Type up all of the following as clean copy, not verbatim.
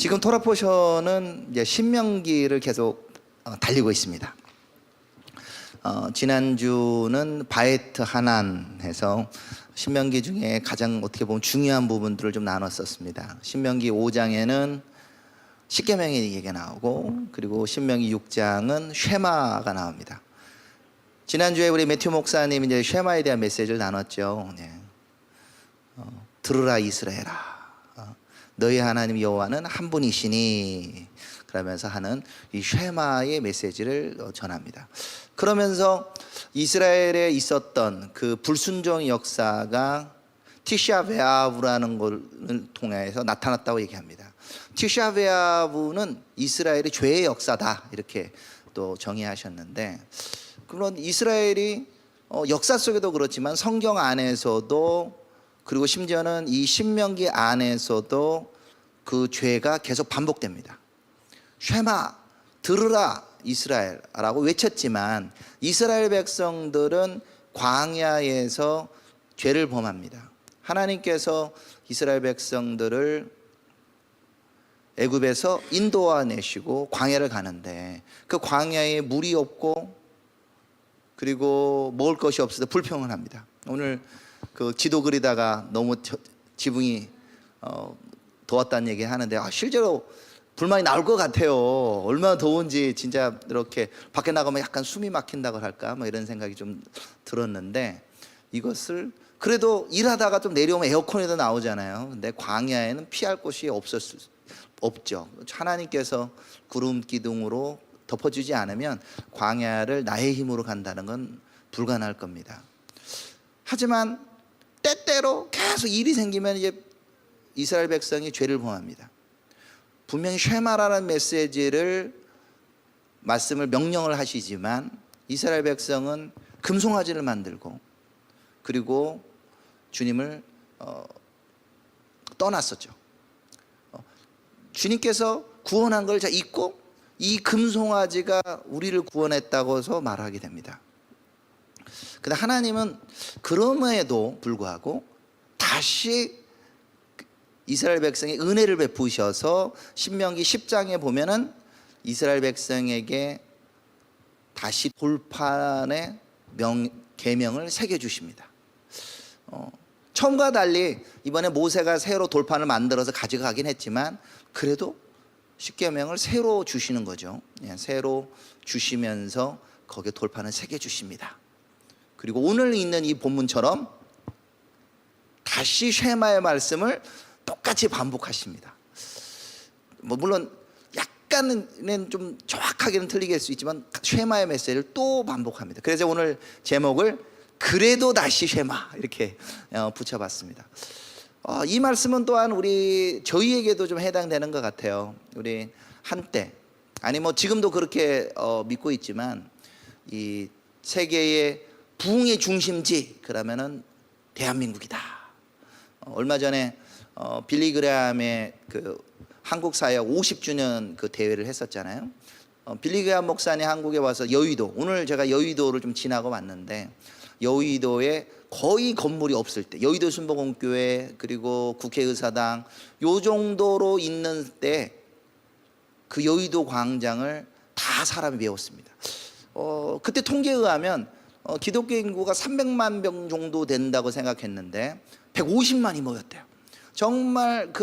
지금 토라 포션은 이제 신명기를 계속 달리고 있습니다. 지난주는 바에트 하난해서 신명기 중에 가장 어떻게 보면 중요한 부분들을 좀 나눴었습니다. 신명기 5장에는 십계명의 얘기가 나오고, 그리고 신명기 6장은 쉐마가 나옵니다. 지난주에 우리 매튜 목사님이 이제 쉐마에 대한 메시지를 나눴죠. 네. 들으라 이스라엘아, 너희 하나님 여호와는 한 분이시니, 그러면서 하는 이 쉐마의 메시지를 전합니다. 그러면서 이스라엘에 있었던 그 불순종 역사가 티샤베아브라는 것을 통해서 나타났다고 얘기합니다. 티샤베아브는 이스라엘의 죄의 역사다, 이렇게 또 정의하셨는데, 그런 이스라엘이 역사 속에도 그렇지만 성경 안에서도, 그리고 심지어는 이 신명기 안에서도 그 죄가 계속 반복됩니다. 쉐마, 들으라 이스라엘라고 외쳤지만 이스라엘 백성들은 광야에서 죄를 범합니다. 하나님께서 이스라엘 백성들을 애굽에서 인도와 내시고 광야를 가는데, 그 광야에 물이 없고 그리고 먹을 것이 없어서 불평을 합니다. 오늘 그 지도 그리다가 너무 지붕이 더웠다는 얘기 하는데, 실제로 불만이 나올 것 같아요. 얼마나 더운지 진짜 이렇게 밖에 나가면 약간 숨이 막힌다고 할까, 뭐 이런 생각이 좀 들었는데, 이것을 그래도 일하다가 좀 내려오면 에어컨에도 나오잖아요. 근데 광야에는 피할 곳이 없죠. 하나님께서 구름 기둥으로 덮어주지 않으면 광야를 나의 힘으로 간다는 건 불가능할 겁니다. 하지만 때때로 계속 일이 생기면 이제 이스라엘 백성이 죄를 범합니다. 분명히 쉐마라는 말씀을 명령을 하시지만 이스라엘 백성은 금송아지를 만들고, 그리고 주님을 떠났었죠. 주님께서 구원한 걸 잊고 이 금송아지가 우리를 구원했다고 해서 말하게 됩니다. 근데 하나님은 그럼에도 불구하고 다시 이스라엘 백성에 은혜를 베푸셔서 신명기 10장에 보면은 이스라엘 백성에게 다시 돌판의 계명을 새겨주십니다. 처음과 달리 이번에 모세가 새로 돌판을 만들어서 가져가긴 했지만, 그래도 십계명을 새로 주시는 거죠. 새로 주시면서 거기에 돌판을 새겨주십니다. 그리고 오늘 있는 이 본문처럼 다시 쉐마의 말씀을 똑같이 반복하십니다. 물론 약간은 좀 정확하게는 틀리게 할 수 있지만 쉐마의 메시지를 또 반복합니다. 그래서 오늘 제목을 그래도 다시 쉐마 이렇게 붙여봤습니다. 이 말씀은 또한 저희에게도 좀 해당되는 것 같아요. 우리 한때, 아니 뭐 지금도 그렇게 믿고 있지만, 이 세계의 부흥의 중심지 그러면은 대한민국이다. 얼마 전에 빌리 그레함의 그 한국 사역 50주년 그 대회를 했었잖아요. 빌리 그레함 목사님 한국에 와서 여의도, 오늘 제가 여의도를 좀 지나고 왔는데, 여의도에 거의 건물이 없을 때, 여의도 순복음교회 그리고 국회의사당 요 정도로 있는 때 그 여의도 광장을 다 사람이 메웠습니다. 그때 통계에 의하면 기독교 인구가 300만 명 정도 된다고 생각했는데 150만이 모였대요. 정말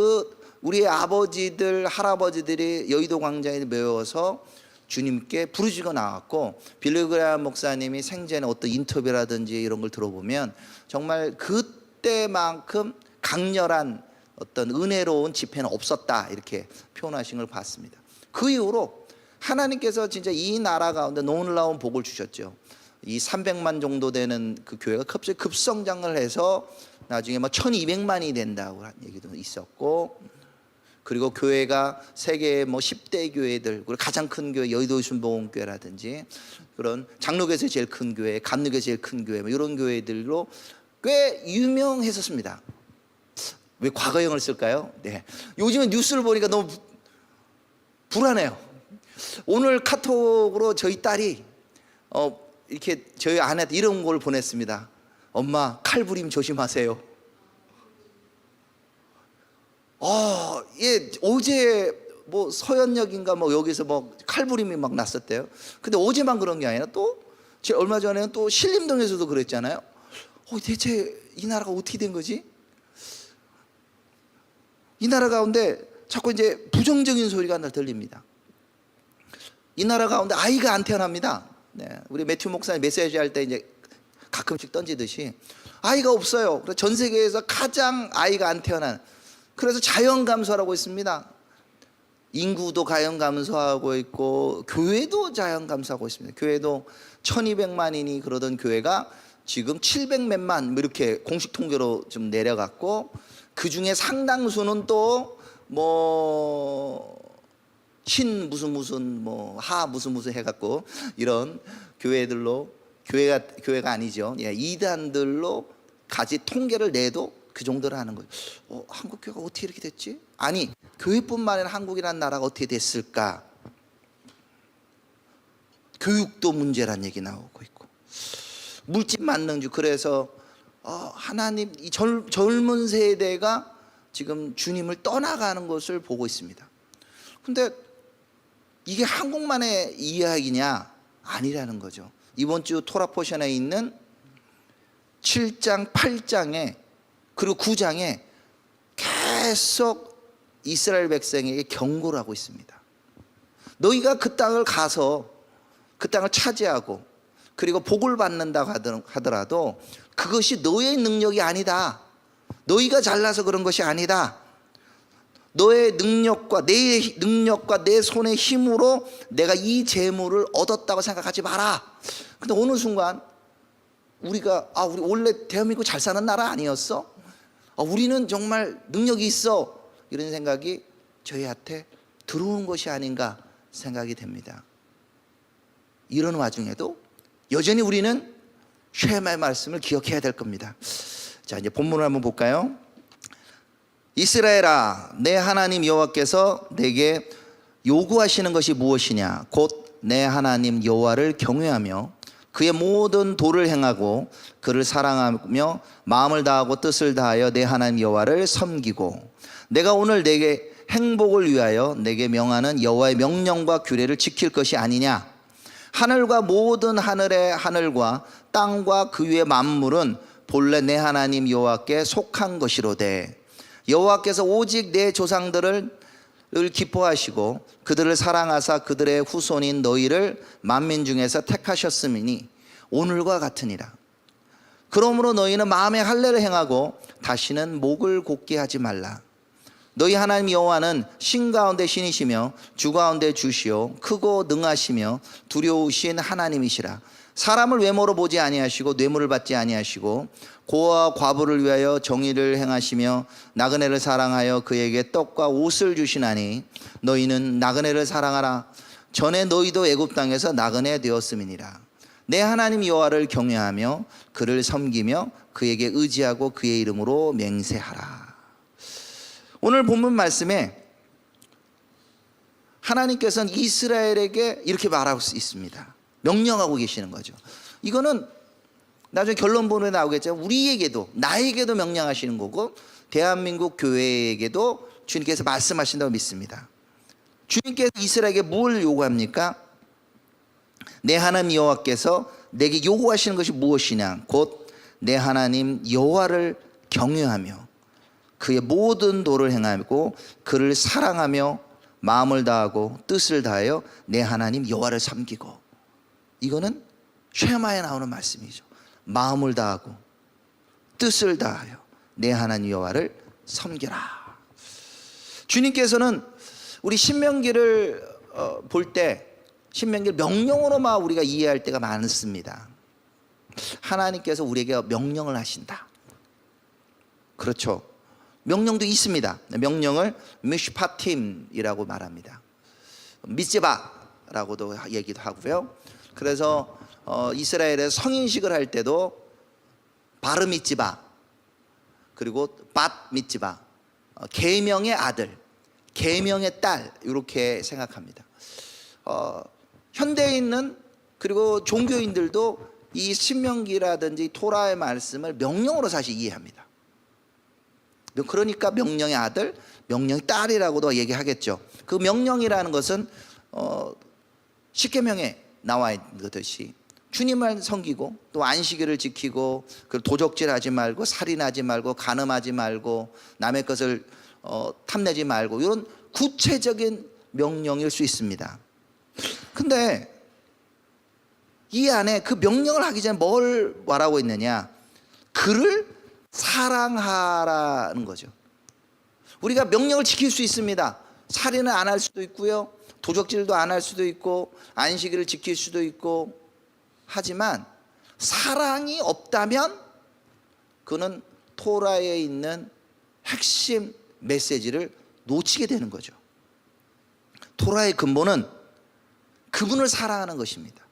우리의 아버지들, 할아버지들이 여의도 광장에 메워서 주님께 부르짖어 나왔고, 빌리 그레함 목사님이 생전에 어떤 인터뷰라든지 이런 걸 들어보면 정말 그때만큼 강렬한 어떤 은혜로운 집회는 없었다, 이렇게 표현하신 걸 봤습니다. 그 이후로 하나님께서 진짜 이 나라 가운데 놀라운 복을 주셨죠. 이 300만 정도 되는 그 교회가 갑자기 급성장을 해서 나중에 1200만이 된다고 하는 얘기도 있었고, 그리고 교회가 세계의 10대 교회들, 그리고 가장 큰 교회 여의도 순복음교회라든지 그런 장로교에서 제일 큰 교회, 감리교에서 제일 큰 교회, 이런 교회들로 꽤 유명했었습니다. 왜 과거형을 쓸까요? 네. 요즘은 뉴스를 보니까 너무 불안해요. 오늘 카톡으로 저희 딸이 이렇게 저희 아내한테 이런 걸 보냈습니다. 엄마, 칼부림 조심하세요. 예, 어제 뭐 서현역인가 뭐 여기서 뭐 칼부림이 막 났었대요. 근데 어제만 그런 게 아니라 또 얼마 전에는 또 신림동에서도 그랬잖아요. 대체 이 나라가 어떻게 된 거지? 이 나라 가운데 자꾸 이제 부정적인 소리가 들립니다. 이 나라 가운데 아이가 안 태어납니다. 네, 우리 매튜 목사님 메시지 할 때 이제 가끔씩 던지듯이 아이가 없어요. 그래서 전 세계에서 가장 아이가 안 태어난, 그래서 자연 감소라고 있습니다. 인구도 자연 감소하고 있고 교회도 자연 감소하고 있습니다. 교회도 1200만이니 그러던 교회가 지금 700몇만 이렇게 공식 통계로 좀 내려갔고, 그 중에 상당수는 또 뭐 신 무슨 뭐 하 무슨 해갖고 이런 교회들로, 교회가 아니죠. 예, 이단들로 가지 통계를 내도 그 정도를 하는 거예요. 한국 교회가 어떻게 이렇게 됐지? 아니, 교회뿐만 아니라 한국이라는 나라가 어떻게 됐을까? 교육도 문제란 얘기 나오고 있고, 물질 만능주. 그래서 하나님, 이 젊은 세대가 지금 주님을 떠나가는 것을 보고 있습니다. 근데 이게 한국만의 이야기냐? 아니라는 거죠. 이번 주 토라 포션에 있는 7장, 8장에 그리고 9장에 계속 이스라엘 백성에게 경고를 하고 있습니다. 너희가 그 땅을 가서 그 땅을 차지하고 그리고 복을 받는다고 하더라도 그것이 너의 능력이 아니다. 너희가 잘나서 그런 것이 아니다. 너의 능력과 내 손의 힘으로 내가 이 재물을 얻었다고 생각하지 마라. 근데 어느 순간 우리가 우리 원래 대한민국 잘 사는 나라 아니었어? 우리는 정말 능력이 있어. 이런 생각이 저희한테 들어온 것이 아닌가 생각이 됩니다. 이런 와중에도 여전히 우리는 쉐마의 말씀을 기억해야 될 겁니다. 자, 이제 본문을 한번 볼까요? 이스라엘아, 내 하나님 여호와께서 내게 요구하시는 것이 무엇이냐? 곧 내 하나님 여호와를 경외하며 그의 모든 도를 행하고 그를 사랑하며 마음을 다하고 뜻을 다하여 내 하나님 여호와를 섬기고, 내가 오늘 내게 행복을 위하여 내게 명하는 여호와의 명령과 규례를 지킬 것이 아니냐? 하늘과 모든 하늘의 하늘과 땅과 그 위의 만물은 본래 내 하나님 여호와께 속한 것이로되, 여호와께서 오직 내 조상들을 기뻐하시고 그들을 사랑하사 그들의 후손인 너희를 만민 중에서 택하셨음이니 오늘과 같으니라. 그러므로 너희는 마음의 할례를 행하고 다시는 목을 곧게 하지 말라. 너희 하나님 여호와는 신 가운데 신이시며 주 가운데 주시오 크고 능하시며 두려우신 하나님이시라. 사람을 외모로 보지 아니하시고 뇌물을 받지 아니하시고 고아와 과부를 위하여 정의를 행하시며 나그네를 사랑하여 그에게 떡과 옷을 주시나니 너희는 나그네를 사랑하라. 전에 너희도 애굽 땅에서 나그네 되었음이니라. 내 하나님 여호와를 경외하며 그를 섬기며 그에게 의지하고 그의 이름으로 맹세하라. 오늘 본문 말씀에 하나님께서는 이스라엘에게 이렇게 말하고 있습니다. 명령하고 계시는 거죠. 이거는 나중에 결론본에 나오겠지만 우리에게도, 나에게도 명령하시는 거고 대한민국 교회에게도 주님께서 말씀하신다고 믿습니다. 주님께서 이스라엘에게 뭘 요구합니까? 내 하나님 여호와께서 내게 요구하시는 것이 무엇이냐? 곧 내 하나님 여호와를 경외하며 그의 모든 도를 행하고 그를 사랑하며 마음을 다하고 뜻을 다하여 내 하나님 여호와를 섬기고. 이거는 쉐마에 나오는 말씀이죠. 마음을 다하고 뜻을 다하여 내 하나님 여호와를 섬겨라. 주님께서는 우리 신명기를 볼 때 신명기를 명령으로만 우리가 이해할 때가 많습니다. 하나님께서 우리에게 명령을 하신다. 그렇죠. 명령도 있습니다. 명령을 미슈파팀이라고 말합니다. 미츠바라고도 얘기도 하고요. 그래서 이스라엘의 성인식을 할 때도 바르 미츠바, 그리고 밧 미츠바, 계명의 아들, 계명의 딸, 이렇게 생각합니다. 현대에 있는 그리고 종교인들도 이 신명기라든지 토라의 말씀을 명령으로 사실 이해합니다. 그러니까 명령의 아들, 명령의 딸이라고도 얘기하겠죠. 그 명령이라는 것은 십계명에 나와 있듯이 주님을 섬기고 또 안식일을 지키고 도적질하지 말고 살인하지 말고 간음하지 말고 남의 것을 탐내지 말고 이런 구체적인 명령일 수 있습니다. 근데 이 안에 그 명령을 하기 전에 뭘 말하고 있느냐? 그를 사랑하라는 거죠. 우리가 명령을 지킬 수 있습니다. 살인을 안 할 수도 있고요, 도적질도 안 할 수도 있고, 안식일을 지킬 수도 있고, 하지만 사랑이 없다면 그는 토라에 있는 핵심 메시지를 놓치게 되는 거죠. 토라의 근본은 그분을 사랑하는 것입니다.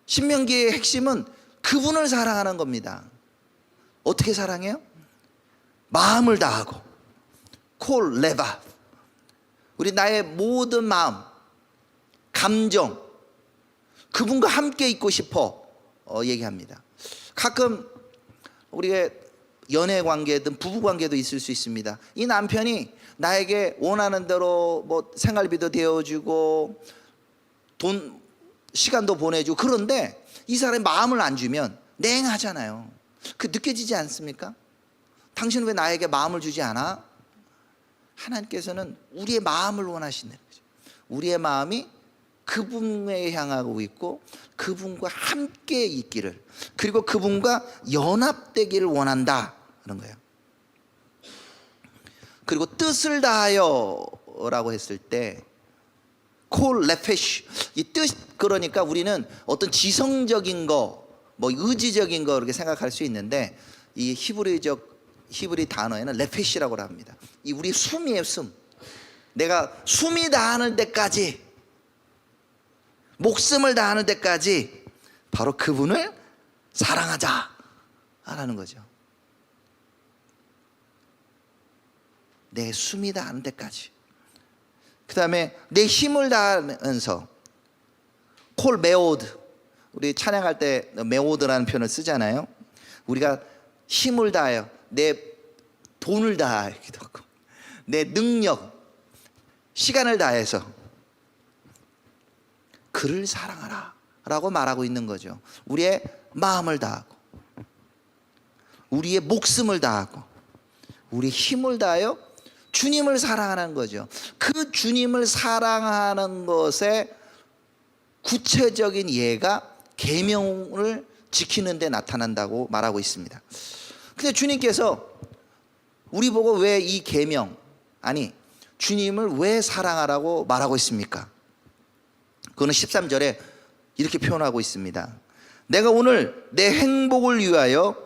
신명기의 핵심은 그분을 사랑하는 겁니다. 어떻게 사랑해요? 마음을 다하고, 콜 레바, 우리 나의 모든 마음, 감정, 그분과 함께 있고 싶어 얘기합니다. 가끔 우리가 연애 관계든 부부 관계도 있을 수 있습니다. 이 남편이 나에게 원하는 대로 뭐 생활비도 대어주고 돈 시간도 보내주고, 그런데 이 사람이 마음을 안 주면 냉하잖아요. 그 느껴지지 않습니까? 당신은 왜 나에게 마음을 주지 않아? 하나님께서는 우리의 마음을 원하신다는 거죠. 우리의 마음이 그분에 향하고 있고 그분과 함께 있기를, 그리고 그분과 연합되기를 원한다 하는 거예요. 그리고 뜻을 다하여 라고 했을 때 콜 레페쉬, 이 뜻, 그러니까 우리는 어떤 지성적인 거, 뭐 의지적인 거 이렇게 생각할 수 있는데, 이 히브리 단어에는 레페시라고 합니다. 이 우리 숨이에요, 숨. 내가 숨이 다하는 데까지, 목숨을 다하는 데까지 바로 그분을 사랑하자 라는 거죠. 내 숨이 다하는 데까지. 그 다음에 내 힘을 다하면서 콜 메오드, 우리 찬양할 때 메오드라는 표현을 쓰잖아요. 우리가 힘을 다하여, 내 돈을 다하기도 하고, 내 능력, 시간을 다해서 그를 사랑하라 라고 말하고 있는 거죠. 우리의 마음을 다하고, 우리의 목숨을 다하고, 우리의 힘을 다하여 주님을 사랑하는 거죠. 그 주님을 사랑하는 것의 구체적인 예가 계명을 지키는 데 나타난다고 말하고 있습니다. 근데 주님께서 우리 보고 왜 이 계명, 아니 주님을 왜 사랑하라고 말하고 있습니까? 그거는 13절에 이렇게 표현하고 있습니다. 내가 오늘 내 행복을 위하여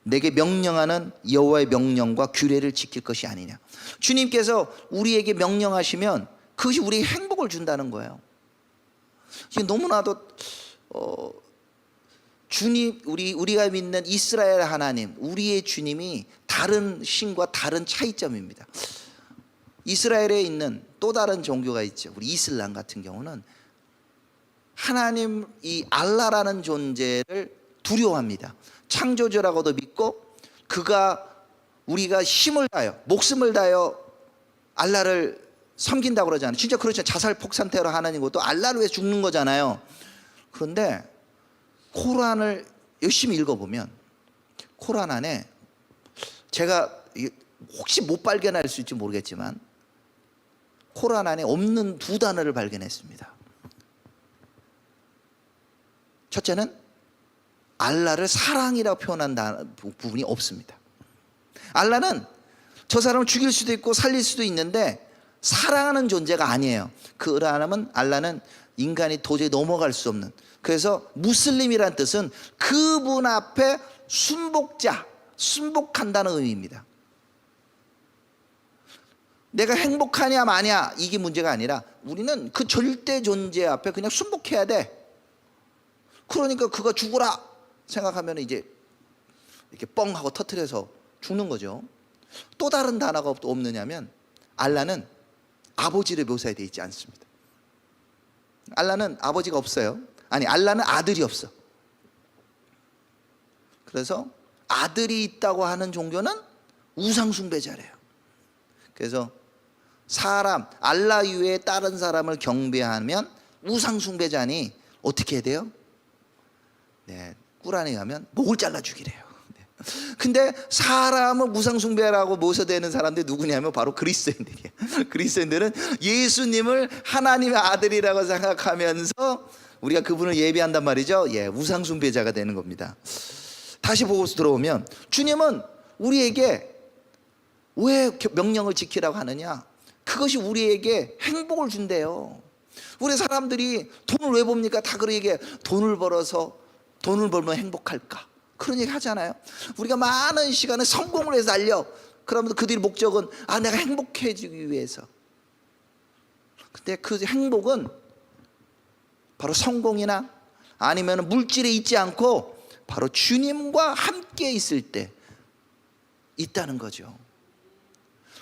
내게 명령하는 여호와의 명령과 규례를 지킬 것이 아니냐. 주님께서 우리에게 명령하시면 그것이 우리에게 행복을 준다는 거예요. 이게 너무나도 주님, 우리가 믿는 이스라엘 하나님, 우리의 주님이 다른 신과 다른 차이점입니다. 이스라엘에 있는 또 다른 종교가 있죠. 우리 이슬람 같은 경우는 하나님, 이 알라라는 존재를 두려워합니다. 창조주라고도 믿고, 그가 우리가 힘을 다하여, 목숨을 다하여 알라를 섬긴다고 그러잖아요. 진짜 그렇죠. 자살 폭탄 테러 하나님 것도 알라를 위해 죽는 거잖아요. 그런데 코란을 열심히 읽어보면 코란 안에, 제가 혹시 못 발견할 수 있을지 모르겠지만 코란 안에 없는 두 단어를 발견했습니다. 첫째는 알라를 사랑이라고 표현한 부분이 없습니다. 알라는 저 사람을 죽일 수도 있고 살릴 수도 있는데 사랑하는 존재가 아니에요. 그 알라는 인간이 도저히 넘어갈 수 없는, 그래서 무슬림이란 뜻은 그분 앞에 순복자, 순복한다는 의미입니다. 내가 행복하냐 마냐 이게 문제가 아니라 우리는 그 절대 존재 앞에 그냥 순복해야 돼. 그러니까 그가 죽어라 생각하면 이제 이렇게 뻥 하고 터트려서 죽는 거죠. 또 다른 단어가 없느냐면 알라는 아버지를 묘사해 되어 있지 않습니다. 알라는 아버지가 없어요. 아니, 알라는 아들이 없어. 그래서 아들이 있다고 하는 종교는 우상숭배자래요. 그래서 사람, 알라 이외에 다른 사람을 경배하면 우상숭배자니 어떻게 해야 돼요? 네, 꾸란에 가면 목을 잘라 죽이래요. 근데 사람을 우상숭배라고 모셔대는 사람들이 누구냐면 바로 그리스도인들이에요. 그리스도인들은 예수님을 하나님의 아들이라고 생각하면서 우리가 그분을 예배한단 말이죠. 예, 우상숭배자가 되는 겁니다. 다시 보고서 들어오면 주님은 우리에게 왜 명령을 지키라고 하느냐? 그것이 우리에게 행복을 준대요. 우리 사람들이 돈을 왜 봅니까? 다 그런 얘기해. 돈을 벌면 행복할까? 그런 얘기 하잖아요. 우리가 많은 시간을 성공을 해서 달려. 그러면서 그들의 목적은 내가 행복해지기 위해서. 근데 그 행복은 바로 성공이나 아니면 물질에 있지 않고 바로 주님과 함께 있을 때 있다는 거죠.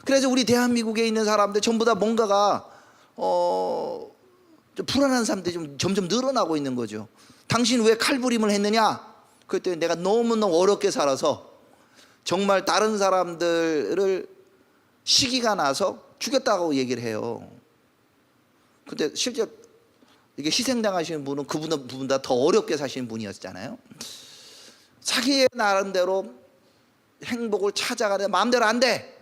그래서 우리 대한민국에 있는 사람들 전부 다 뭔가가 좀 불안한 사람들이 좀 점점 늘어나고 있는 거죠. 당신 왜 칼부림을 했느냐? 그랬더니 내가 너무너무 어렵게 살아서 정말 다른 사람들을 시기가 나서 죽였다고 얘기를 해요. 근데 실제 이게 희생당하시는 분은 그분보다 더 어렵게 사시는 분이었잖아요. 자기의 나름대로 행복을 찾아가는데 마음대로 안 돼.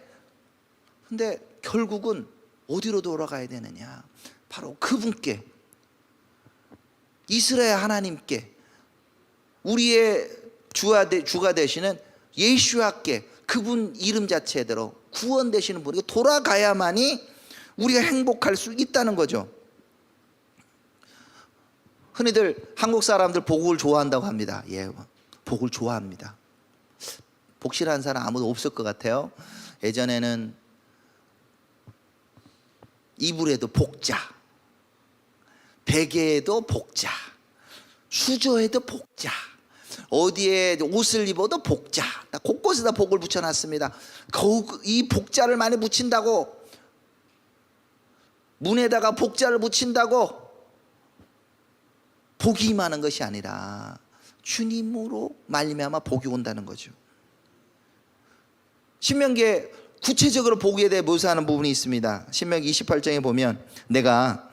근데 결국은 어디로 돌아가야 되느냐? 바로 그분께, 이스라엘 하나님께, 우리의 주가 되시는 예수와께, 그분 이름 자체대로 구원 되시는 분에게 돌아가야만이 우리가 행복할 수 있다는 거죠. 흔히들 한국 사람들 복을 좋아한다고 합니다. 예, 복을 좋아합니다. 복 싫어하는 사람 아무도 없을 것 같아요. 예전에는 이불에도 복자, 베개에도 복자, 수저에도 복자, 어디에 옷을 입어도 복자, 곳곳에다 복을 붙여놨습니다. 이 복자를 많이 붙인다고, 문에다가 복자를 붙인다고 복이 임하는 것이 아니라 주님으로 말미암아 복이 온다는 거죠. 신명기에 구체적으로 복에 대해 묘사하는 부분이 있습니다. 신명기 28장에 보면 내가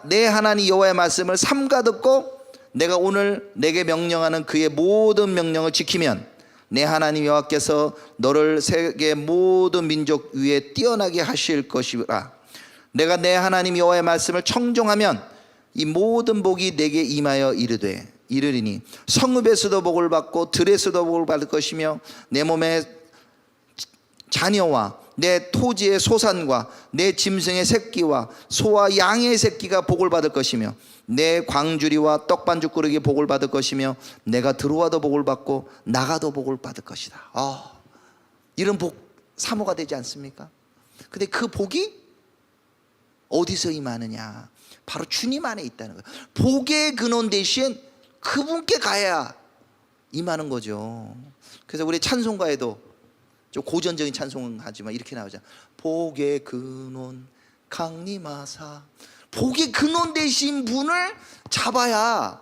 내 하나님 여호와의 말씀을 삼가 듣고 내가 오늘 내게 명령하는 그의 모든 명령을 지키면 내 하나님 여호와께서 너를 세계 모든 민족 위에 뛰어나게 하실 것이라. 내가 내 하나님 여호와의 말씀을 청종하면 이 모든 복이 내게 임하여 이르리니 성읍에서도 복을 받고 들에서도 복을 받을 것이며 내 몸의 자녀와 내 토지의 소산과 내 짐승의 새끼와 소와 양의 새끼가 복을 받을 것이며 내 광주리와 떡반죽 그릇이 복을 받을 것이며 내가 들어와도 복을 받고 나가도 복을 받을 것이다. 이런 복 사모가 되지 않습니까? 근데 그 복이 어디서 임하느냐? 바로 주님 안에 있다는 거예요. 복의 근원 대신 그분께 가야 임하는 거죠. 그래서 우리 찬송가에도 좀 고전적인 찬송하지만 이렇게 나오잖아요. 복의 근원 강림하사. 복의 근원 되신 분을 잡아야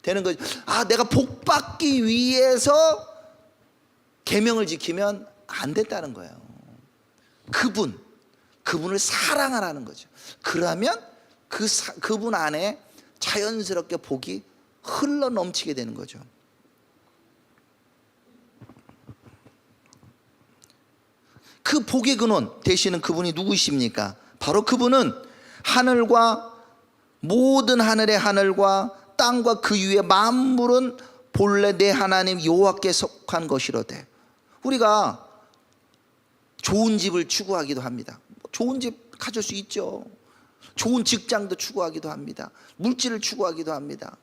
되는 거죠. 내가 복 받기 위해서 계명을 지키면 안 된다는 거예요. 그분을 사랑하라는 거죠. 그러면 그분 안에 자연스럽게 복이 흘러 넘치게 되는 거죠. 그 복의 근원 되시는 그분이 누구이십니까? 바로 그분은 모든 하늘의 하늘과 땅과 그 위의 만물은 본래 내 하나님 여호와께 속한 것이로되. 우리가 좋은 집을 추구하기도 합니다. 좋은 집 가질 수 있죠. 좋은 직장도 추구하기도 합니다. 물질을 추구하기도 합니다.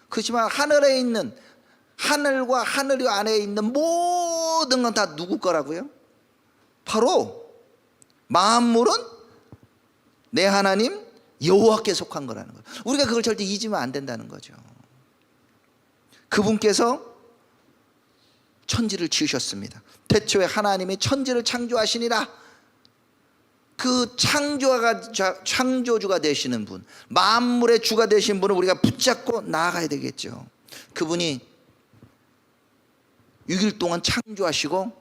그렇지만 하늘에 있는, 하늘과 하늘 안에 있는 모든 건 다 누구 거라고요? 바로 만물은 내 하나님 여호와께 속한 거라는 거예요. 우리가 그걸 절대 잊으면 안 된다는 거죠. 그분께서 천지를 지으셨습니다. 태초에 하나님이 천지를 창조하시니라. 그 창조주가 되시는 분, 만물의 주가 되신 분을 우리가 붙잡고 나아가야 되겠죠. 그분이 6일 동안 창조하시고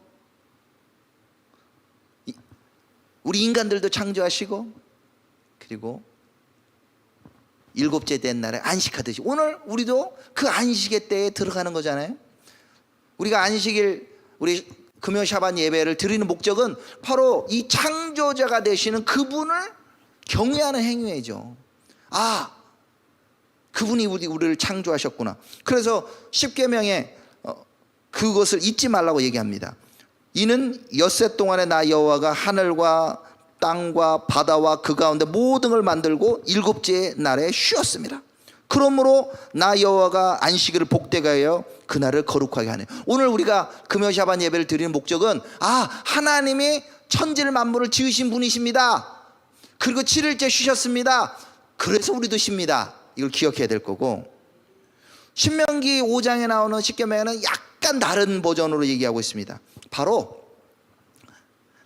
우리 인간들도 창조하시고 그리고 일곱째 된 날에 안식하듯이 오늘 우리도 그 안식의 때에 들어가는 거잖아요. 우리가 안식일 우리 금요 샤반 예배를 드리는 목적은 바로 이 창조자가 되시는 그분을 경외하는 행위죠. 아, 그분이 우리를 창조하셨구나. 그래서 십계명에 그것을 잊지 말라고 얘기합니다. 이는 엿새 동안에 나 여호와가 하늘과 땅과 바다와 그 가운데 모든 걸 만들고 일곱째 날에 쉬었습니다. 그러므로 나 여호와가 안식일을 복되게 하여 그날을 거룩하게 하네. 오늘 우리가 금요 샤반 예배를 드리는 목적은 하나님이 천지를 만물을 지으신 분이십니다. 그리고 7일째 쉬셨습니다. 그래서 우리도 쉽니다. 이걸 기억해야 될 거고, 신명기 5장에 나오는 십계명에는 약간 다른 버전으로 얘기하고 있습니다. 바로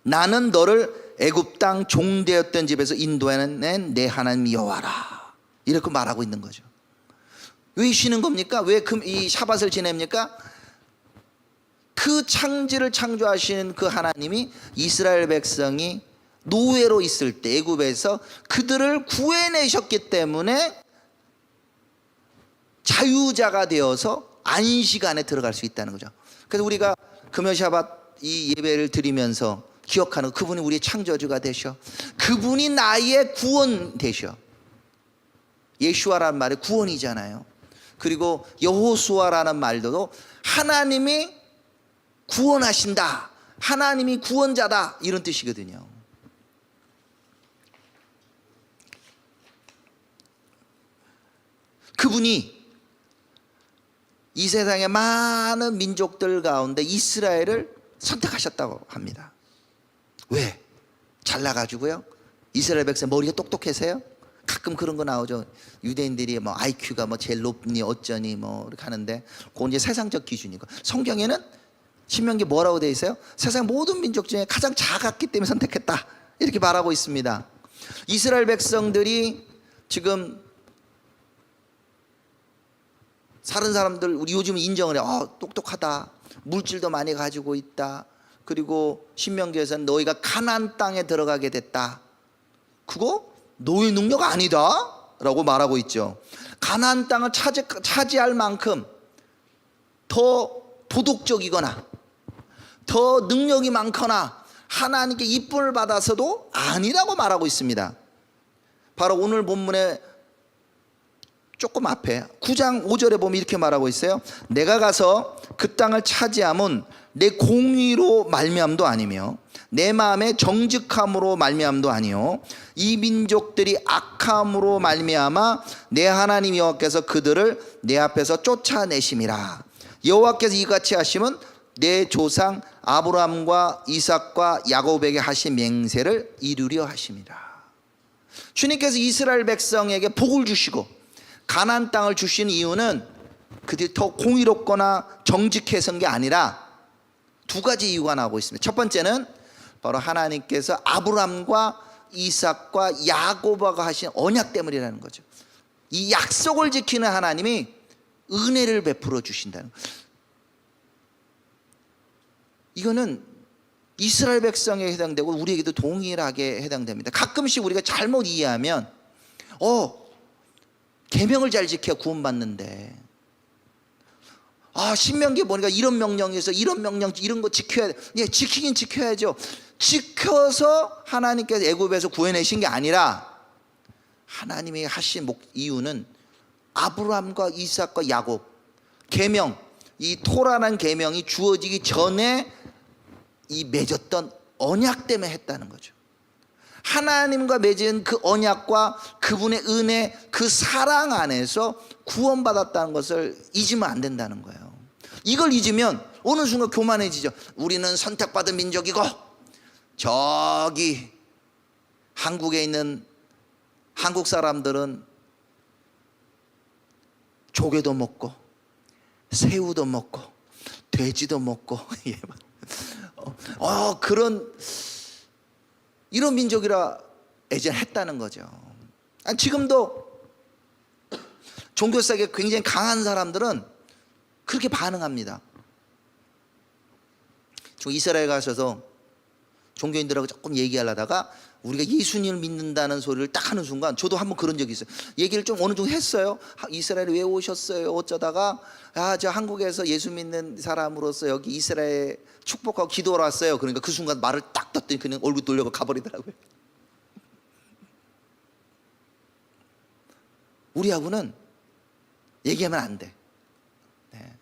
나는 너를 애굽 땅 종되었던 집에서 인도해낸 내 하나님 여호와라, 이렇게 말하고 있는 거죠. 왜 쉬는 겁니까? 왜 이 샤밧을 지냅니까? 그 창지를 창조하신 그 하나님이 이스라엘 백성이 노예로 있을 때 애굽에서 그들을 구해내셨기 때문에 자유자가 되어서 안식 안에 들어갈 수 있다는 거죠. 그래서 우리가 금요 샤밧 이 예배를 드리면서 기억하는, 그분이 우리의 창조주가 되셔, 그분이 나의 구원 되셔. 예슈아라는 말이 구원이잖아요. 그리고 여호수아라는 말도 하나님이 구원하신다, 하나님이 구원자다, 이런 뜻이거든요. 그분이 이 세상의 많은 민족들 가운데 이스라엘을 선택하셨다고 합니다. 왜? 잘나가지고요? 이스라엘 백성 머리가 똑똑해서요? 가끔 그런 거 나오죠. 유대인들이 뭐 IQ가 뭐 제일 높니 어쩌니 뭐 이렇게 하는데, 그건 이제 세상적 기준이고, 성경에는 신명기 뭐라고 돼 있어요? 세상 모든 민족 중에 가장 작았기 때문에 선택했다, 이렇게 말하고 있습니다. 이스라엘 백성들이 지금 다른 사람들 우리 요즘 인정을 해. 똑똑하다, 물질도 많이 가지고 있다, 그리고 신명기에서는 너희가 가나안 땅에 들어가게 됐다. 그거 너희 능력 아니다 라고 말하고 있죠. 가나안 땅을 차지할 만큼 더 도덕적이거나 더 능력이 많거나 하나님께 이쁨을 받아서도 아니라고 말하고 있습니다. 바로 오늘 본문의 조금 앞에 9장 5절에 보면 이렇게 말하고 있어요. 내가 가서 그 땅을 차지함은 내 공의로 말미암도 아니며 내 마음의 정직함으로 말미암도 아니요 이 민족들이 악함으로 말미암아 내 하나님 여호와께서 그들을 내 앞에서 쫓아내심이라. 여호와께서 이같이 하심은 내 조상 아브라함과 이삭과 야곱에게 하신 맹세를 이루려 하심이라. 주님께서 이스라엘 백성에게 복을 주시고 가나안 땅을 주신 이유는 그들이 더 공의롭거나 정직해서인 게 아니라 두 가지 이유가 나오고 있습니다. 첫 번째는 바로 하나님께서 아브라함과 이삭과 야곱과 하신 언약 때문이라는 거죠. 이 약속을 지키는 하나님이 은혜를 베풀어 주신다는 거예요. 이거는 이스라엘 백성에 해당되고 우리에게도 동일하게 해당됩니다. 가끔씩 우리가 잘못 이해하면 계명을 잘 지켜야 구원받는데, 신명기에 보니까 이런 명령에서 이런 명령 이런 거 지켜야 돼. 예, 지키긴 지켜야죠. 지켜서 하나님께서 애굽에서 구해내신 게 아니라 하나님이 하신 이유는 아브라함과 이삭과 야곱 계명, 이 토라는 계명이 주어지기 전에 이 맺었던 언약 때문에 했다는 거죠. 하나님과 맺은 그 언약과 그분의 은혜, 그 사랑 안에서 구원받았다는 것을 잊으면 안 된다는 거예요. 이걸 잊으면 어느 순간 교만해지죠. 우리는 선택받은 민족이고 저기 한국에 있는 한국 사람들은 조개도 먹고 새우도 먹고 돼지도 먹고 이런 민족이라 애전했다는 거죠. 지금도 종교색에 굉장히 강한 사람들은 그렇게 반응합니다. 이스라엘 가셔서 종교인들하고 조금 얘기하려다가 우리가 예수님을 믿는다는 소리를 딱 하는 순간 저도 한번 그런 적이 있어요. 얘기를 좀 어느 정도 했어요. 이스라엘에 왜 오셨어요? 어쩌다가 저 한국에서 예수 믿는 사람으로서 여기 이스라엘 축복하고 기도하러 왔어요. 그러니까 그 순간 말을 딱 떴더니 그냥 얼굴 돌려고 가버리더라고요. 우리하고는 얘기하면 안 돼. 네.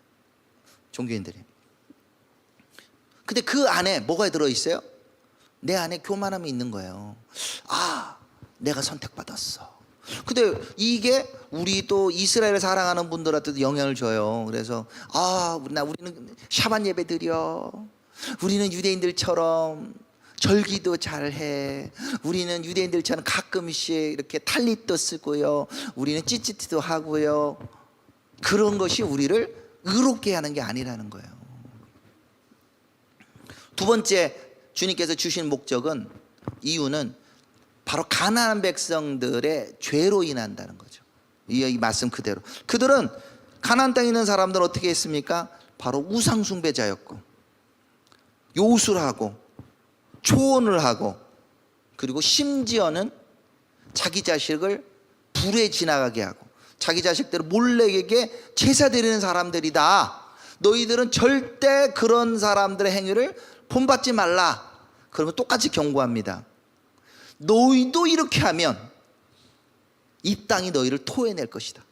종교인들이. 근데 그 안에 뭐가 들어있어요? 내 안에 교만함이 있는 거예요. 아, 내가 선택받았어. 근데 이게 우리도 이스라엘을 사랑하는 분들한테도 영향을 줘요. 그래서 우리는 샤반 예배 드려. 우리는 유대인들처럼 절기도 잘해. 우리는 유대인들처럼 가끔씩 이렇게 탈릿도 쓰고요. 우리는 찌찌티도 하고요. 그런 것이 우리를 의롭게 하는 게 아니라는 거예요. 두 번째 주님께서 주신 목적은, 이유는 바로 가나안 백성들의 죄로 인한다는 거죠. 이 말씀 그대로. 그들은 가나안 땅에 있는 사람들은 어떻게 했습니까? 바로 우상 숭배자였고, 요술을 하고, 초혼을 하고, 그리고 심지어는 자기 자식을 불에 지나가게 하고, 자기 자식들을 몰래에게 제사 드리는 사람들이다. 너희들은 절대 그런 사람들의 행위를 본받지 말라. 그러면 똑같이 경고합니다. 너희도 이렇게 하면 이 땅이 너희를 토해낼 것이다.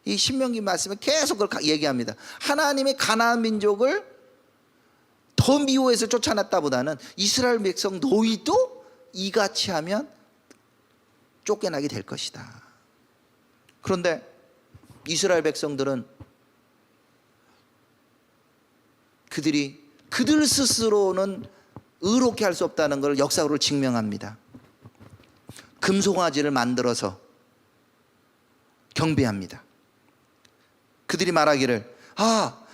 이 신명기 말씀에 계속 그렇게 얘기합니다. 하나님이 가나안 민족을 더 미워해서 쫓아냈다보다는 이스라엘 백성 너희도 이같이 하면 쫓겨나게 될 것이다. 그런데 이스라엘 백성들은 그들 스스로는 의롭게 할 수 없다는 것을 역사로 증명합니다. 금송아지를 만들어서 경배합니다. 그들이 말하기를,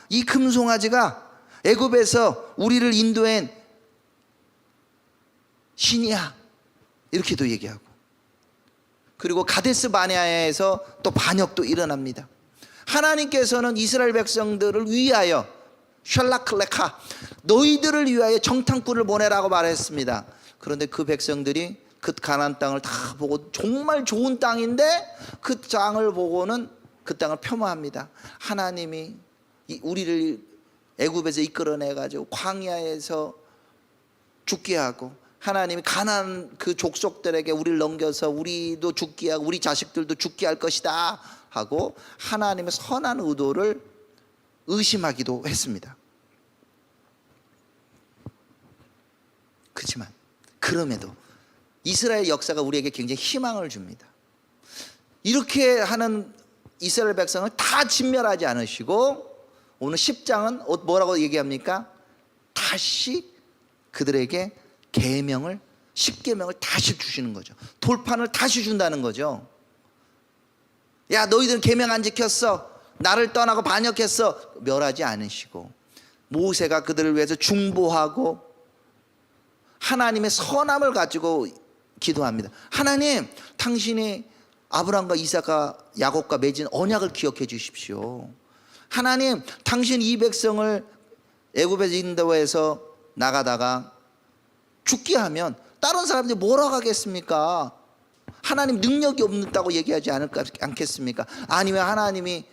이 금송아지가 애굽에서 우리를 인도한 신이야, 이렇게도 얘기하고, 그리고 가데스 바네아에서 또 반역도 일어납니다. 하나님께서는 이스라엘 백성들을 위하여 샬라클레카, 너희들을 위하여 정탐꾼을 보내라고 말했습니다. 그런데 그 백성들이 그 가나안 땅을 다 보고 정말 좋은 땅인데 그 땅을 보고는 그 땅을 폄하합니다. 하나님이 우리를 애굽에서 이끌어내가지고 광야에서 죽게 하고, 하나님이 가나안 그 족속들에게 우리를 넘겨서 우리도 죽게 하고 우리 자식들도 죽게 할 것이다 하고 하나님의 선한 의도를 의심하기도 했습니다. 그렇지만 그럼에도 이스라엘 역사가 우리에게 굉장히 희망을 줍니다. 이렇게 하는 이스라엘 백성을 다 진멸하지 않으시고 오늘 10장은 뭐라고 얘기합니까? 다시 그들에게 계명을, 10계명을 다시 주시는 거죠. 돌판을 다시 준다는 거죠. 야, 너희들은 계명 안 지켰어, 나를 떠나고 반역했어, 멸하지 않으시고 모세가 그들을 위해서 중보하고 하나님의 선함을 가지고 기도합니다. 하나님, 당신이 아브라함과 이삭과 야곱과 맺은 언약을 기억해 주십시오. 하나님, 당신 이 백성을 애굽에서 인도해서 나가다가 죽게 하면 다른 사람들이 뭐라고 하겠습니까? 하나님 능력이 없다고 얘기하지 않겠습니까? 아니면 하나님이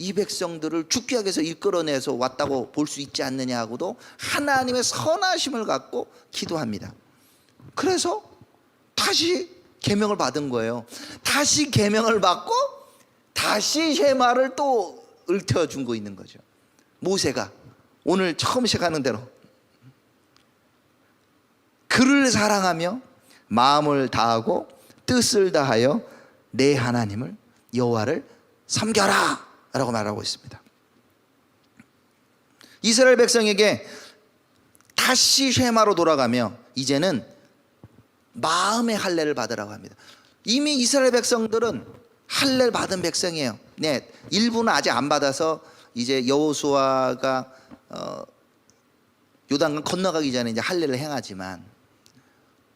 이 백성들을 죽게 하기 위해서 이끌어내서 왔다고 볼 수 있지 않느냐 하고도 하나님의 선하심을 갖고 기도합니다. 그래서 다시 계명을 받은 거예요. 다시 계명을 받고 다시 쉐마를 또 읊어주고 있는 거죠. 모세가 오늘 처음 시작하는 대로 그를 사랑하며 마음을 다하고 뜻을 다하여 내 하나님을 여호와를 섬겨라 라고 말하고 있습니다. 이스라엘 백성에게 다시 쉐마로 돌아가며 이제는 마음의 할례를 받으라고 합니다. 이미 이스라엘 백성들은 할례를 받은 백성이에요. 네, 일부는 아직 안 받아서 이제 여호수아가 요단강 건너가기 전에 이제 할례를 행하지만,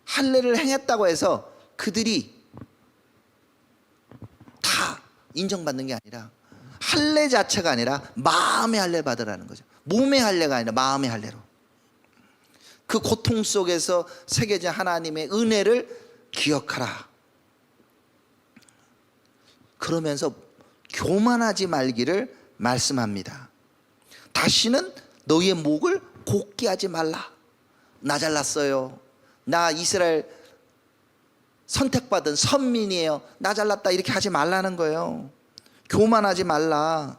할례를 행했다고 해서 그들이 다 인정받는 게 아니라 할례 자체가 아니라 마음의 할례를 받으라는 거죠. 몸의 할례가 아니라 마음의 할례로. 그 고통 속에서 새겨진 하나님의 은혜를 기억하라. 그러면서 교만하지 말기를 말씀합니다. 다시는 너희의 목을 곧게 하지 말라. 나 잘났어요. 나 이스라엘 선택받은 선민이에요. 나 잘났다 이렇게 하지 말라는 거예요. 교만하지 말라.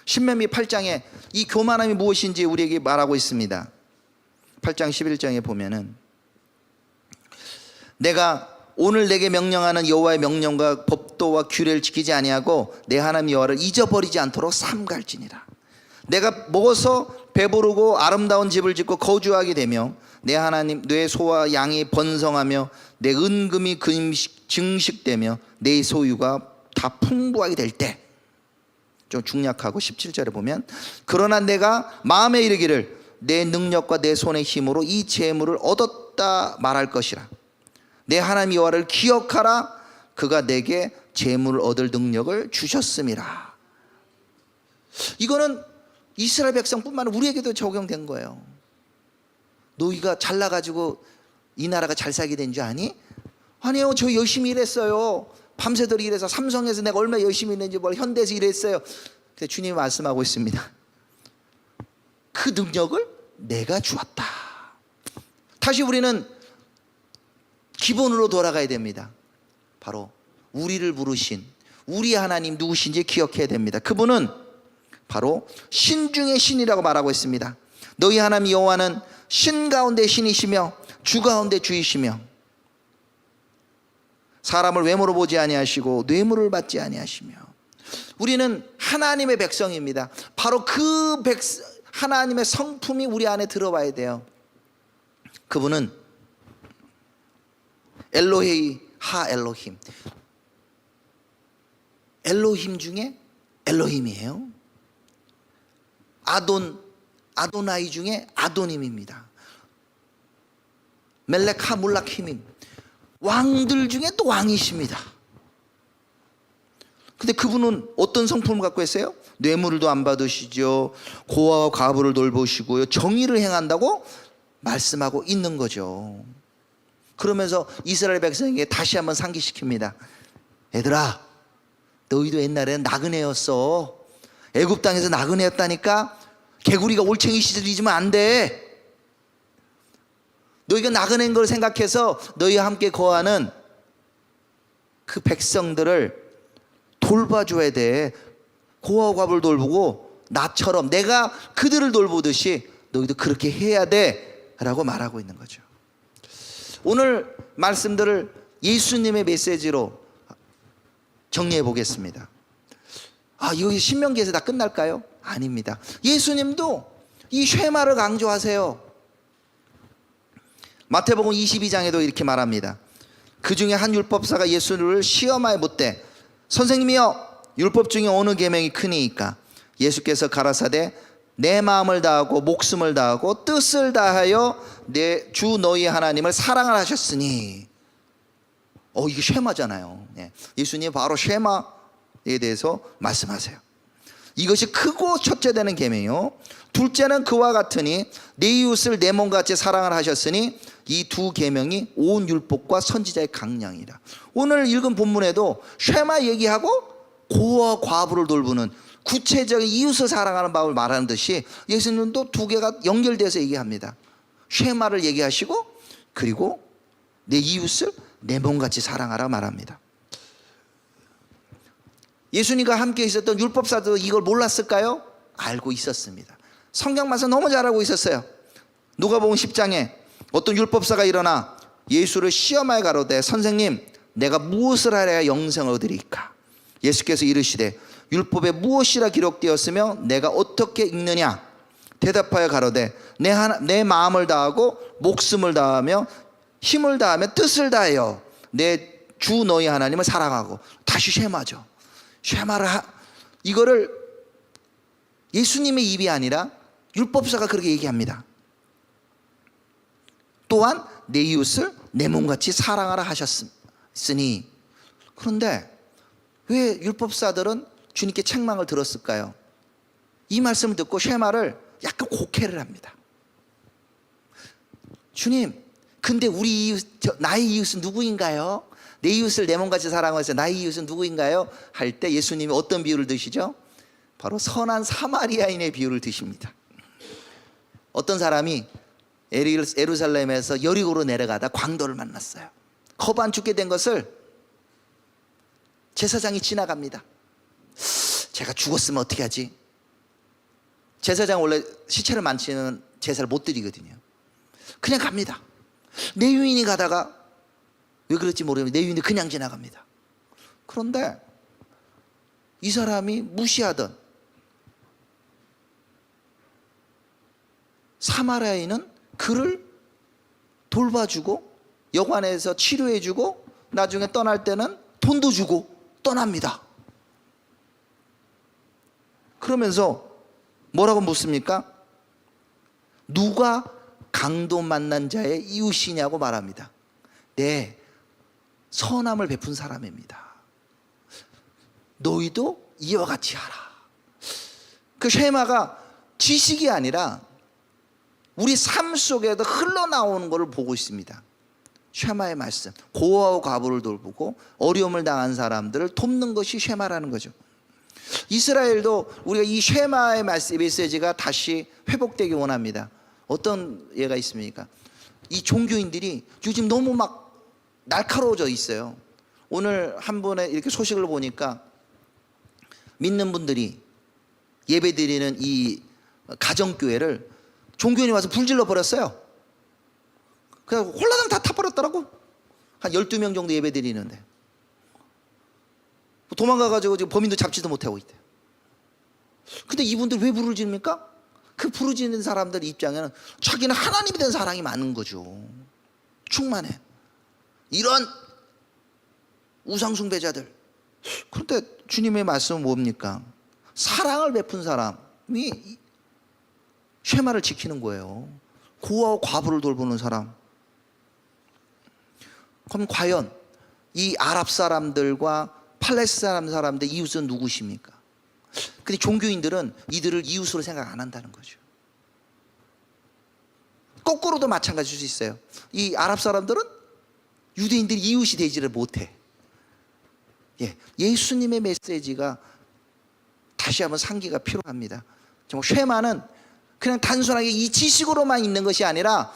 신명기 8장에 이 교만함이 무엇인지 우리에게 말하고 있습니다. 8장 11장에 보면은 내가 오늘 내게 명령하는 여호와의 명령과 법도와 규례를 지키지 아니하고 내 하나님 여호와를 잊어버리지 않도록 삼갈지니라. 내가 먹어서 배부르고 아름다운 집을 짓고 거주하게 되며 내 하나님 내 소와 양이 번성하며 내 은금이 증식되며 내 소유가 다 풍부하게 될 때, 좀 중약하고 17절에 보면 그러나 내가 마음에 이르기를 내 능력과 내 손의 힘으로 이 재물을 얻었다 말할 것이라. 내 하나님 여호와를 기억하라. 그가 내게 재물을 얻을 능력을 주셨음이라. 이거는 이스라엘 백성뿐만 아니라 우리에게도 적용된 거예요. 너희가 잘나가지고 이 나라가 잘 살게 된 줄 아니? 아니요, 저 열심히 일했어요. 밤새도록 일해서 삼성에서 내가 얼마나 열심히 일했는지 몰라. 현대에서 일했어요. 근데 주님이 말씀하고 있습니다. 그 능력을 내가 주었다. 다시 우리는 기본으로 돌아가야 됩니다. 바로 우리를 부르신 우리 하나님 누구신지 기억해야 됩니다. 그분은 바로 신 중의 신이라고 말하고 있습니다. 너희 하나님 여호와는 신 가운데 신이시며 주 가운데 주이시며 사람을 외모로 보지 아니하시고 뇌물을 받지 아니하시며. 우리는 하나님의 백성입니다. 바로 그 하나님의 성품이 우리 안에 들어와야 돼요. 그분은 엘로헤이 하 엘로힘, 엘로힘 중에 엘로힘이에요. 아도나이 중에 아도님입니다. 멜렉 하 물락 히밈, 왕들 중에 또 왕이십니다. 근데 그분은 어떤 성품을 갖고 있어요? 뇌물도 안 받으시죠. 고아와 과부를 돌보시고요. 정의를 행한다고 말씀하고 있는 거죠. 그러면서 이스라엘 백성에게 다시 한번 상기시킵니다. 얘들아, 너희도 옛날에는 나그네였어. 애굽 땅에서 나그네였다니까. 개구리가 올챙이 시절 잊으면 안 돼. 너희가 나그네인 걸 생각해서 너희와 함께 거하는 그 백성들을 돌봐줘야 돼. 고아와 과부를 돌보고 나처럼 내가 그들을 돌보듯이 너희도 그렇게 해야 돼 라고 말하고 있는 거죠. 오늘 말씀들을 예수님의 메시지로 정리해 보겠습니다. 여기 신명기에서 다 끝날까요? 아닙니다. 예수님도 이 쉐마를 강조하세요. 마태복음 22장에도 이렇게 말합니다. 그 중에 한 율법사가 예수를 시험하여 묻되 선생님이여, 율법 중에 어느 계명이 크니이까? 예수께서 가라사대 내 마음을 다하고 목숨을 다하고 뜻을 다하여 내 주 너희 하나님을 사랑을 하셨으니. 이게 쉐마잖아요. 예수님 바로 쉐마에 대해서 말씀하세요. 이것이 크고 첫째 되는 계명이요, 둘째는 그와 같으니 내 이웃을 내 몸같이 사랑을 하셨으니. 이 두 계명이 온 율법과 선지자의 강령이라. 오늘 읽은 본문에도 쉐마 얘기하고 고아 과부를 돌보는 구체적인 이웃을 사랑하는 마음을 말하는 듯이 예수님도 두 개가 연결돼서 얘기합니다. 쉐마를 얘기하시고 그리고 내 이웃을 내 몸같이 사랑하라 말합니다. 예수님과 함께 있었던 율법사도 이걸 몰랐을까요? 알고 있었습니다. 성경 말씀 너무 잘 알고 있었어요. 누가복음 10장에 어떤 율법사가 일어나 예수를 시험하여 가로되 선생님, 내가 무엇을 하여야 영생을 얻으리까? 예수께서 이르시되 율법에 무엇이라 기록되었으며 내가 어떻게 읽느냐? 대답하여 가로되 내 마음을 다하고 목숨을 다하며 힘을 다하며 뜻을 다하여 내 주 너희 하나님을 사랑하고. 다시 쉐마죠. 쉐마를 이거를 예수님의 입이 아니라 율법사가 그렇게 얘기합니다. 또한 내 이웃을 내 몸같이 사랑하라 하셨으니. 그런데 왜 율법사들은 주님께 책망을 들었을까요? 이 말씀을 듣고 쉐마를 약간 곡해를 합니다. 주님, 근데 우리 이웃, 나의 이웃은 누구인가요? 내 이웃을 내 몸같이 사랑하면서 나의 이웃은 누구인가요? 할 때 예수님이 어떤 비유를 드시죠? 바로 선한 사마리아인의 비유를 드십니다. 어떤 사람이 예루살렘에서 여리고로 내려가다 광도를 만났어요. 겁 안 죽게 된 것을 제사장이 지나갑니다. 제가 죽었으면 어떻게 하지? 제사장 원래 시체를 만지는 제사를 못 드리거든요. 그냥 갑니다. 내 유인이 가다가 왜 그럴지 모르겠는데 내 유인이 그냥 지나갑니다. 그런데 이 사람이 무시하던 사마리아인은 그를 돌봐주고 여관에서 치료해주고 나중에 떠날 때는 돈도 주고 떠납니다. 그러면서 뭐라고 묻습니까? 누가 강도 만난 자의 이웃이냐고 말합니다. 네, 선함을 베푼 사람입니다. 너희도 이와 같이 하라. 그 쉐마가 지식이 아니라 우리 삶 속에도 흘러나오는 것을 보고 있습니다. 쉐마의 말씀, 고아와 과부를 돌보고 어려움을 당한 사람들을 돕는 것이 쉐마라는 거죠. 이스라엘도 우리가 이 쉐마의 메시지가 다시 회복되기 원합니다. 어떤 예가 있습니까? 이 종교인들이 요즘 너무 막 날카로워져 있어요. 오늘 한 번에 이렇게 소식을 보니까 믿는 분들이 예배드리는 이 가정교회를 종교인이 와서 불질러 버렸어요. 그래서 홀라당 다 타버렸더라고. 한 12명 정도 예배드리는데 도망가가지고 지금 범인도 잡지도 못하고 있대요. 근데 이분들 왜 부르짖습니까? 그 부르짖는 사람들 입장에는 자기는 하나님이 된 사랑이 많은 거죠. 충만해. 이런 우상숭배자들. 그런데 주님의 말씀은 뭡니까? 사랑을 베푼 사람이 쉐마를 지키는 거예요. 고아와 과부를 돌보는 사람. 그럼 과연 이 아랍 사람들과 팔레스타인 사람들 이웃은 누구십니까? 근데 종교인들은 이들을 이웃으로 생각 안 한다는 거죠. 거꾸로도 마찬가지일 수 있어요. 이 아랍 사람들은 유대인들이 이웃이 되지를 못해. 예수님의 메시지가 다시 한번 상기가 필요합니다. 정말 쉐마는 그냥 단순하게 이 지식으로만 있는 것이 아니라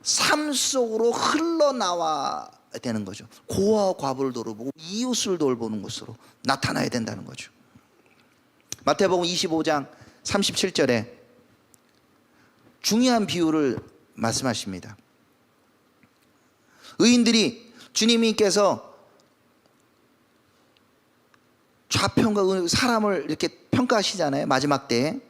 삶 속으로 흘러나와야 되는 거죠. 고아와 과부를 돌보고 이웃을 돌보는 것으로 나타나야 된다는 거죠. 마태복음 25장 37절에 중요한 비유를 말씀하십니다. 의인들이 주님께서 좌평가 사람을 이렇게 평가하시잖아요. 마지막 때에.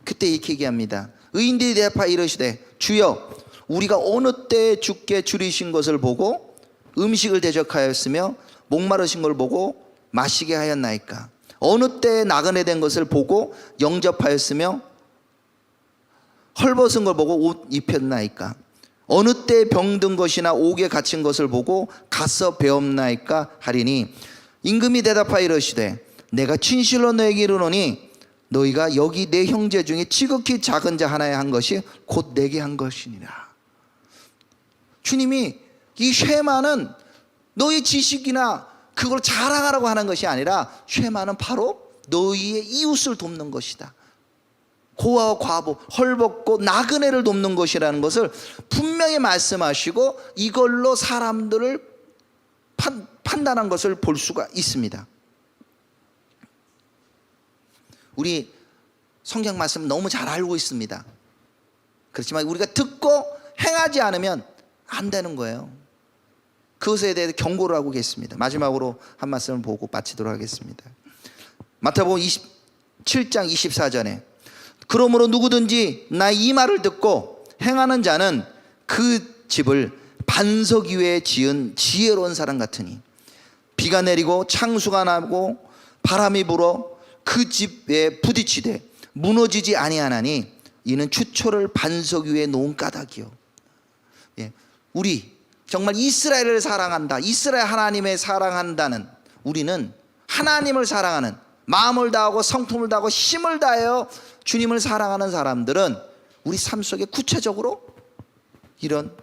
그때 이렇게 얘기합니다. 의인들이 대답하여 이르시되 주여 우리가 어느 때에 주께 줄이신 것을 보고 음식을 대적하였으며 목마르신 걸 보고 마시게 하였나이까? 어느 때에 나그네 된 것을 보고 영접하였으며 헐벗은 걸 보고 옷 입혔나이까? 어느 때에 병든 것이나 옥에 갇힌 것을 보고 가서 배옵나이까 하리니 임금이 대답하여 이르시되 내가 진실로 너에게 이르노니 너희가 여기 내 형제 중에 지극히 작은 자 하나에 한 것이 곧 내게 한 것이니라. 주님이 이 쉐마는 너희 지식이나 그걸 자랑하라고 하는 것이 아니라 쉐마는 바로 너희의 이웃을 돕는 것이다. 고아와 과부, 헐벗고 나그네를 돕는 것이라는 것을 분명히 말씀하시고 이걸로 사람들을 판단한 것을 볼 수가 있습니다. 우리 성경 말씀 너무 잘 알고 있습니다. 그렇지만 우리가 듣고 행하지 않으면 안 되는 거예요. 그것에 대해 경고를 하고 계십니다. 마지막으로 한 말씀을 보고 마치도록 하겠습니다. 마태복음 27장 24절에 그러므로 누구든지 나 이 말을 듣고 행하는 자는 그 집을 반석 위에 지은 지혜로운 사람 같으니 비가 내리고 창수가 나고 바람이 불어 그 집에 부딪히되 무너지지 아니하나니 이는 추초를 반석 위에 놓은 까닭이요. 우리 정말 이스라엘을 사랑한다, 이스라엘 하나님을 사랑한다는 우리는 하나님을 사랑하는 마음을 다하고 성품을 다하고 힘을 다하여 주님을 사랑하는 사람들은 우리 삶 속에 구체적으로 이런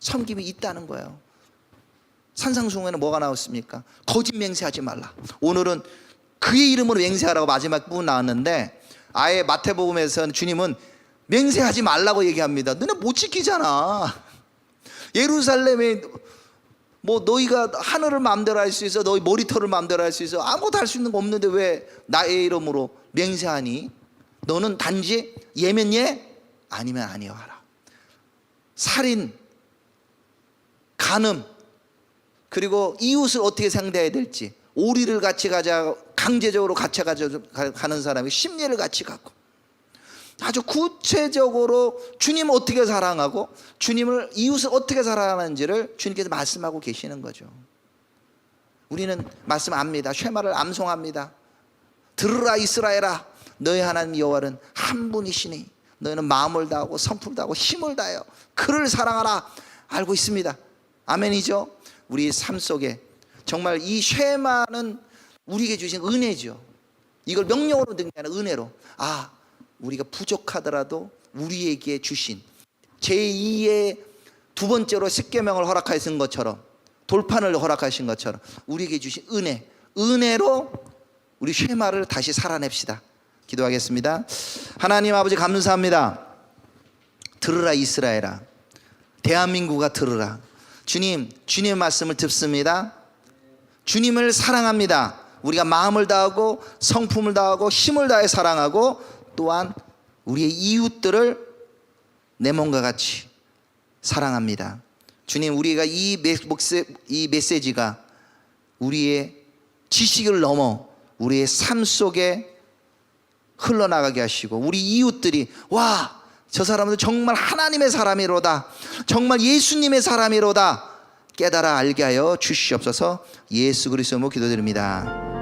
섬김이 있다는 거예요. 산상수훈에는 뭐가 나왔습니까? 거짓 맹세하지 말라. 오늘은 그의 이름으로 맹세하라고 마지막 부분 나왔는데, 아예 마태복음에서는 주님은 맹세하지 말라고 얘기합니다. 너네 못 지키잖아. 예루살렘에 뭐 너희가 하늘을 마음대로 할 수 있어, 너희 머리털을 마음대로 할 수 있어, 아무것도 할 수 있는 거 없는데 왜 나의 이름으로 맹세하니? 너는 단지 예면 예, 아니면 아니요 하라. 살인, 간음, 그리고 이웃을 어떻게 상대해야 될지, 오리를 같이 가자, 강제적으로 같이 가는 사람이 심리를 같이 갖고 아주 구체적으로 주님을 어떻게 사랑하고 주님을, 이웃을 어떻게 사랑하는지를 주님께서 말씀하고 계시는 거죠. 우리는 말씀 압니다. 쉐마를 암송합니다. 들으라 이스라엘아, 너희 하나님 여호와는 한 분이시니 너희는 마음을 다하고 성품을 다하고 힘을 다하여 그를 사랑하라. 알고 있습니다. 아멘이죠. 우리 삶 속에 정말 이 쉐마는 우리에게 주신 은혜죠. 이걸 명령으로 듣는 게 아니라 은혜로, 우리가 부족하더라도 우리에게 주신 제2의 두 번째로 십계명을 허락하신 것처럼, 돌판을 허락하신 것처럼 우리에게 주신 은혜로 우리 쉐마를 다시 살아냅시다. 기도하겠습니다. 하나님 아버지 감사합니다. 들으라 이스라엘아, 대한민국아 들으라. 주님, 주님의 말씀을 듣습니다. 주님을 사랑합니다. 우리가 마음을 다하고 성품을 다하고 힘을 다해 사랑하고, 또한 우리의 이웃들을 내 몸과 같이 사랑합니다. 주님, 우리가 이 메시지가 우리의 지식을 넘어 우리의 삶 속에 흘러나가게 하시고, 우리 이웃들이 와, 저 사람은 정말 하나님의 사람이로다, 정말 예수님의 사람이로다 깨달아 알게 하여 주시옵소서. 예수 그리스도로 기도드립니다.